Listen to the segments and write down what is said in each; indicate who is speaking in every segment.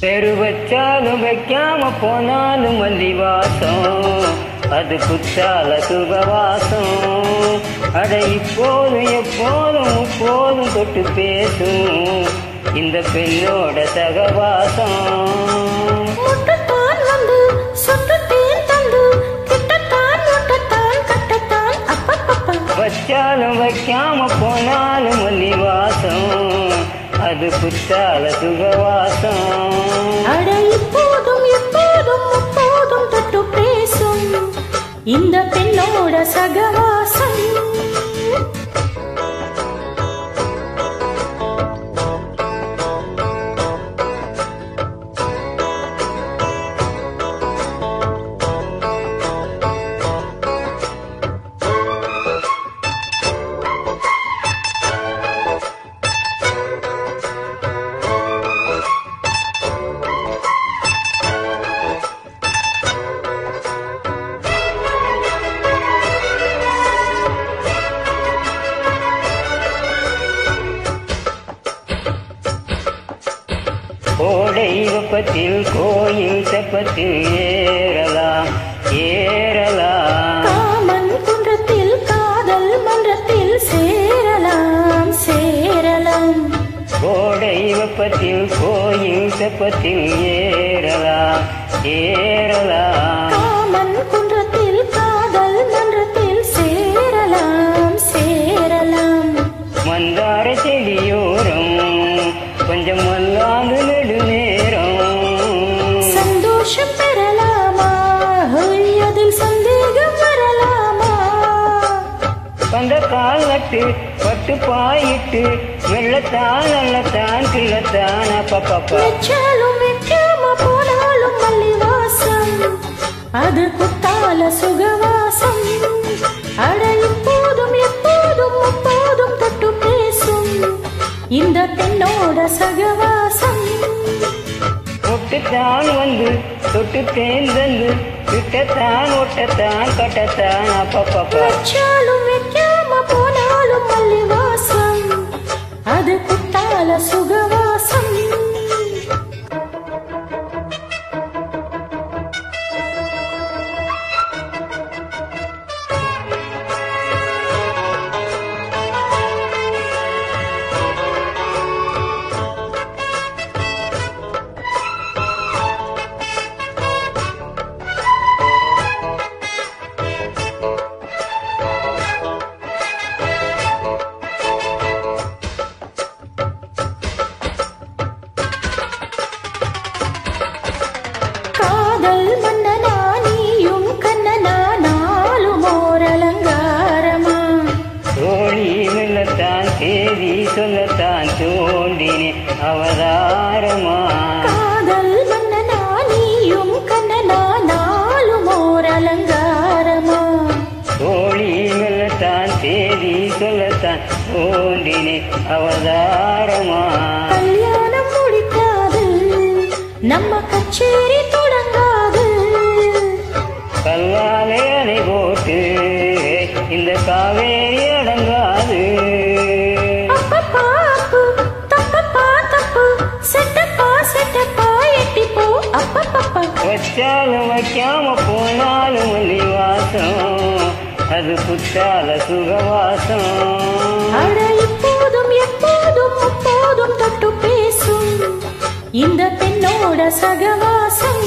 Speaker 1: பெரு வச்சாலும் வைக்காம போனாலும் மல்லி வாசம், அது குற்றால சுகவாசம். அட இப்போதும் எப்போதும் எப்போதும் தொட்டு பேசும் இந்த பெண்ணோட சகவாசம். வச்சாலும் வைக்காம போனாலும் மல்லி வாசம், அது குற்றால சுகவாசம்.
Speaker 2: அட இப்போதும் எப்போதும் எப்போதும் தொட்டு பேசும் இந்த பெண்ணோட சகவாசம்.
Speaker 1: கோடை வெப்பத்தில் கோயில் தெப்பத்தில் ஏறலாம் ஏறலாம்,
Speaker 2: காமன் குன்றத்தில் காதல் மன்றத்தில் சேரலாம் சேரலாம்.
Speaker 1: கோடை வெப்பத்தில் கோயில் தெப்பத்தில் ஏறலாம் ஏறலாம்,
Speaker 2: காமன் குன்றத்தில் காதல் மன்றத்தில் சேரலாம் சேரலாம்.
Speaker 1: மந்தார செடியோரம் கொஞ்சம் மல்லாந்து நெடு நேரம்,
Speaker 2: சந்தோஷம் பெறலாமா அதில் சந்தேகம் வரலாமா?
Speaker 1: வந்த கால் நட்டு பட்டு பாயிட்டு மெல்லத்தான் நல்லத்தான் கிள்ளத்தான் அப்பப்பா.
Speaker 2: வச்சாலும் வைக்காம போனாலும் மல்லி வாசம், அது குத்தால சுகவாசம். அட இப்போதும் எப்போதும் எப்போதும் தொட்டு பேசும் இந்த பெண்ணோட சகவாசம்.
Speaker 1: ஒட்டுத்தான் வந்து தொட்டு தேர்ந்தந்து விட்டத்தான் ஒட்டத்தான் கட்டத்தான் அப்பப்பா.
Speaker 2: வச்சாலும் வைக்காம போனாலும் மல்லி வாசம், அது குத்தால சுகவாசம். காதல் மன்னனா நீயும் கண்ணனா நாளும் ஓர் அலங்காரமா?
Speaker 1: தோழி மெல்லத்தான் தேதி சொல்லத்தான் தோண்டினே அவதாரமா.
Speaker 2: காதல் மன்னனா நீயும் கண்ணனா நாளும் ஓர் அலங்காரமா?
Speaker 1: தோழி மெல்லத்தான் தேதி சொல்லத்தான் தோண்டினே அவதாரமா.
Speaker 2: கல்யாணம் முடிக்காது நம்ம கச்சேரி தொடங்காது,
Speaker 1: கல்லாலே அணை போட்டு இந்த காவேரி அடங்காது.
Speaker 2: அப்பப்பா அப்பு தப்பப்பா தப்பு செட்டப்பா செட்டப்பா எட்டிப்போ அப்பப்பப்பா.
Speaker 1: வச்சாலும் வைக்காம போனாலும் மல்லி வாசம், அது குற்றால சுகவாசம்.
Speaker 2: அட இப்போதும் எப்போதும் எப்போதும் தொட்டு பேசும் இந்த பெண்ணோட சகவாசம்.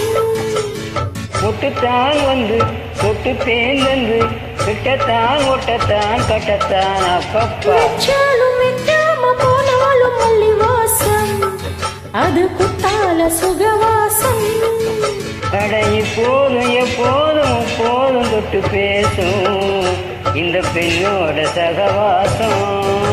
Speaker 1: ஒட்டுத்தான் வந்து தொட்டு தேர்ந்தந்து விட்டத்தான் ஒட்டத்தான் கட்டத்தான் அப்பப்பா.
Speaker 2: வச்சாலும் வைக்காம போனாலும் மல்லி வாசம், அது குத்தால சுகவாசம்.
Speaker 1: அட இப்போதும் எப்போதும் எப்போதும் தொட்டு பேசும் இந்த பெண்ணோட சகவாசம்.